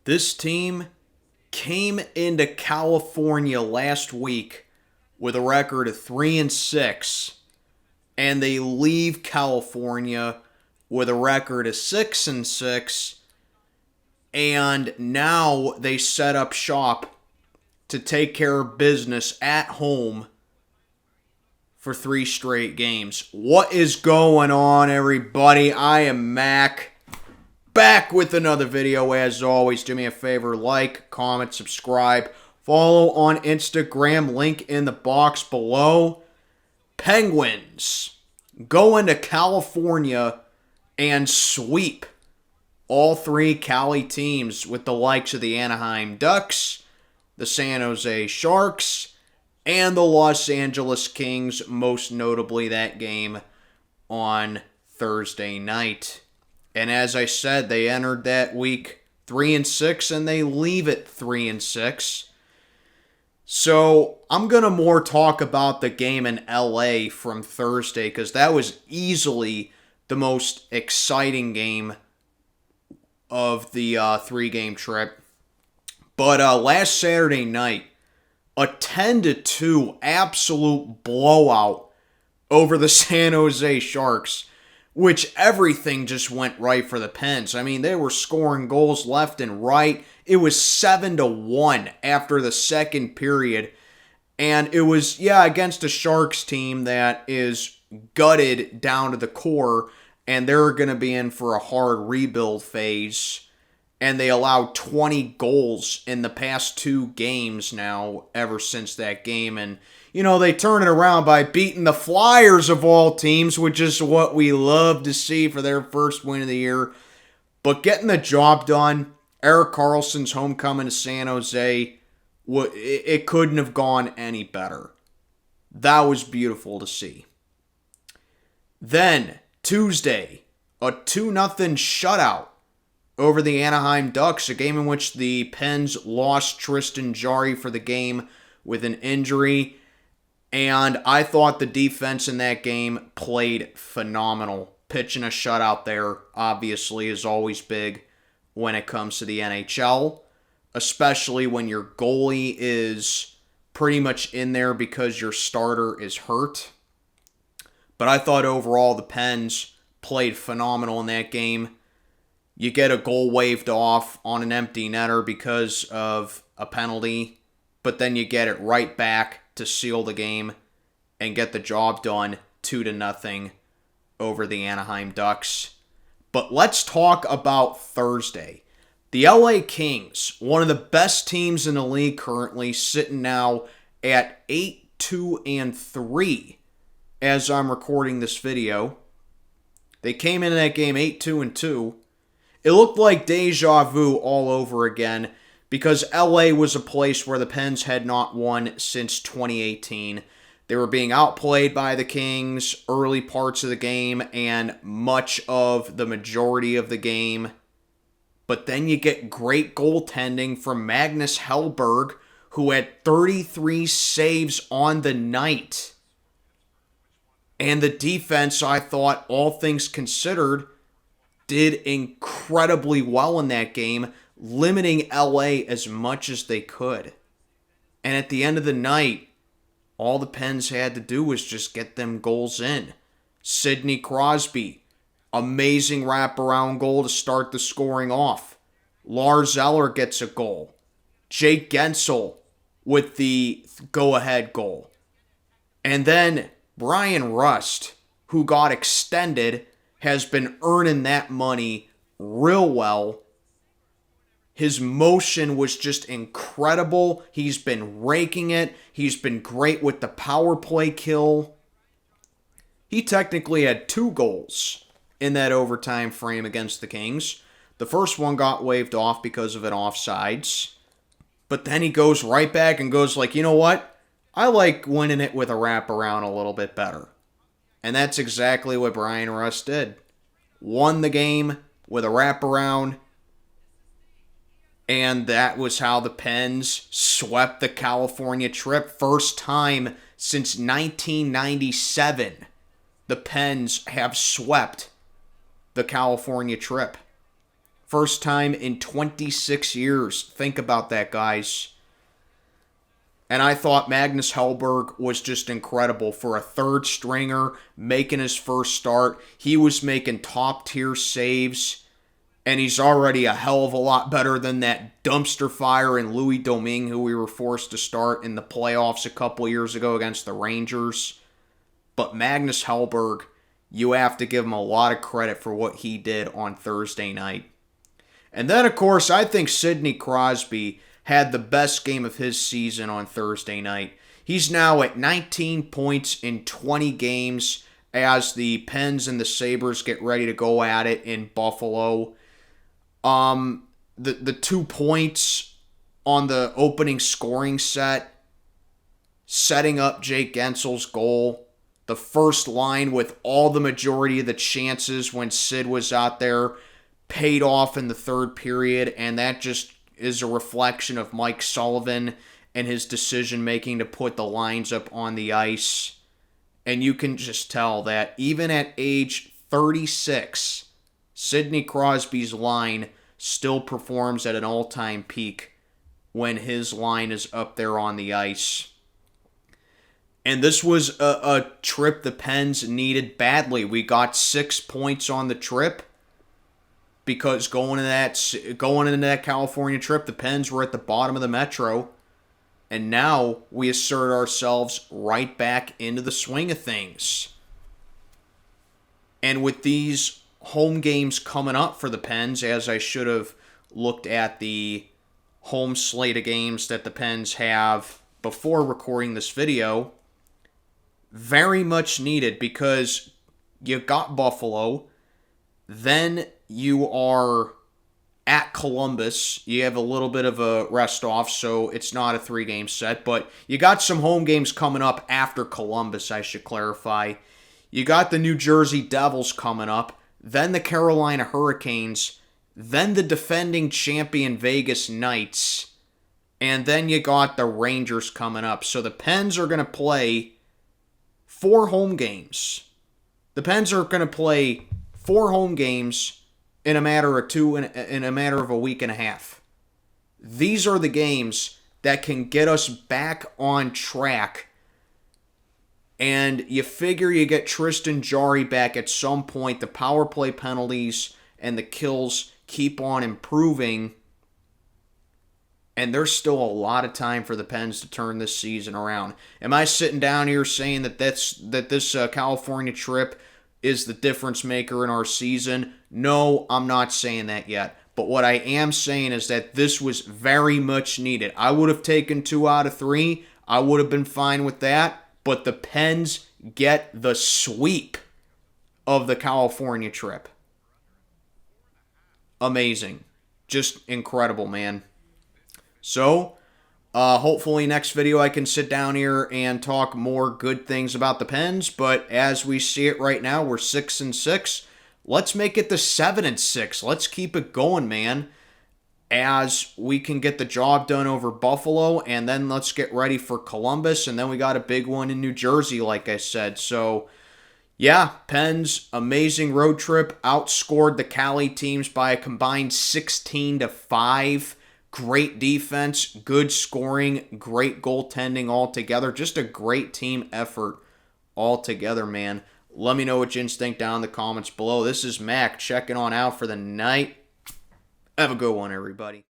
This team came into California last week with a record of 3-6, and they leave California with a record of 6-6, and now they set up shop to take care of business at home for 3 straight games. What is going on, everybody? I am Mac, back with another video. As always, do me a favor, like, comment, subscribe, follow on Instagram, link in the box below. Penguins go into California and sweep all 3 Cali teams with the likes of the Anaheim Ducks, the San Jose Sharks, and the Los Angeles Kings, most notably that game on Thursday night. And as I said, they entered that week 3-6, and they leave it 3-6. So I'm going to more talk about the game in LA from Thursday, because that was easily the most exciting game of the 3-game trip. But last Saturday night, a 10-2 absolute blowout over the San Jose Sharks, which everything just went right for the Pens. I mean, they were scoring goals left and right. It was 7-1 after the second period. And it was, against a Sharks team that is gutted down to the core, and they're going to be in for a hard rebuild phase. And they allowed 20 goals in the past 2 games now, ever since that game. And, they turn it around by beating the Flyers of all teams, which is what we love to see for their first win of the year. But getting the job done, Erik Karlsson's homecoming to San Jose, it couldn't have gone any better. That was beautiful to see. Then, Tuesday, a 2-0 shutout over the Anaheim Ducks, a game in which the Pens lost Tristan Jarry for the game with an injury. And I thought the defense in that game played phenomenal. Pitching a shutout there, obviously, is always big when it comes to the NHL, especially when your goalie is pretty much in there because your starter is hurt. But I thought overall the Pens played phenomenal in that game. You get a goal waved off on an empty netter because of a penalty, but then you get it right back to seal the game and get the job done 2-0 over the Anaheim Ducks. But let's talk about Thursday. The LA Kings, one of the best teams in the league currently, sitting now at 8-2-3 as I'm recording this video. They came into that game 8-2-2. It looked like deja vu all over again, because LA was a place where the Pens had not won since 2018. They were being outplayed by the Kings early parts of the game and much of the majority of the game. But then you get great goaltending from Magnus Hellberg, who had 33 saves on the night. And the defense, I thought, all things considered, did incredibly well in that game, limiting LA as much as they could. And at the end of the night, all the Pens had to do was just get them goals in. Sidney Crosby, amazing wraparound goal to start the scoring off. Lars Eller gets a goal. Jake Gensel with the go-ahead goal. And then Brian Rust, who got extended, has been earning that money real well. His motion was just incredible. He's been raking it. He's been great with the power play kill. He technically had 2 goals in that overtime frame against the Kings. The first one got waved off because of an offsides. But then he goes right back and goes like, you know what? I like winning it with a wraparound a little bit better. And that's exactly what Brian Rust did. Won the game with a wraparound. And that was how the Pens swept the California trip. First time since 1997 the Pens have swept the California trip. First time in 26 years. Think about that, guys. And I thought Magnus Hellberg was just incredible for a third stringer making his first start. He was making top-tier saves, and he's already a hell of a lot better than that dumpster fire in Louis Domingue, who we were forced to start in the playoffs a couple years ago against the Rangers. But Magnus Hellberg, you have to give him a lot of credit for what he did on Thursday night. And then, of course, I think Sidney Crosby had the best game of his season on Thursday night. He's now at 19 points in 20 games as the Pens and the Sabres get ready to go at it in Buffalo. The 2 points on the opening scoring set, setting up Jake Gensel's goal. The first line with all the majority of the chances when Sid was out there paid off in the third period, and that just is a reflection of Mike Sullivan and his decision-making to put the lines up on the ice. And you can just tell that even at age 36, Sidney Crosby's line still performs at an all-time peak when his line is up there on the ice. And this was a trip the Pens needed badly. We got 6 points on the trip because going into that California trip, the Pens were at the bottom of the Metro. And now we assert ourselves right back into the swing of things. And with these home games coming up for the Pens, as I should have looked at the home slate of games that the Pens have before recording this video, very much needed because you got Buffalo, then you are at Columbus. You have a little bit of a rest off, so it's not a 3-game set, but you got some home games coming up after Columbus, I should clarify. You got the New Jersey Devils coming up, then the Carolina Hurricanes, then the defending champion Vegas Knights, and then you got the Rangers coming up. So the Pens are going to play 4 home games. The Pens are going to play 4 home games in a matter of a week and a half. These are the games that can get us back on track. And you figure you get Tristan Jarry back at some point. The power play penalties and the kills keep on improving. And there's still a lot of time for the Pens to turn this season around. Am I sitting down here saying that this California trip is the difference maker in our season? No, I'm not saying that yet. But what I am saying is that this was very much needed. I would have taken 2 out of 3. I would have been fine with that. But the Pens get the sweep of the California trip. Amazing. Just incredible, man. So, hopefully next video I can sit down here and talk more good things about the Pens. But as we see it right now, we're 6-6. Let's make it to 7-6. Let's keep it going, man, as we can get the job done over Buffalo. And then let's get ready for Columbus. And then we got a big one in New Jersey, like I said. So, yeah, Pens, amazing road trip. Outscored the Cali teams by a combined 16-5. Great defense, good scoring, great goaltending altogether. Just a great team effort altogether, man. Let me know what you think down in the comments below. This is Mac checking on out for the night. Have a good one, everybody.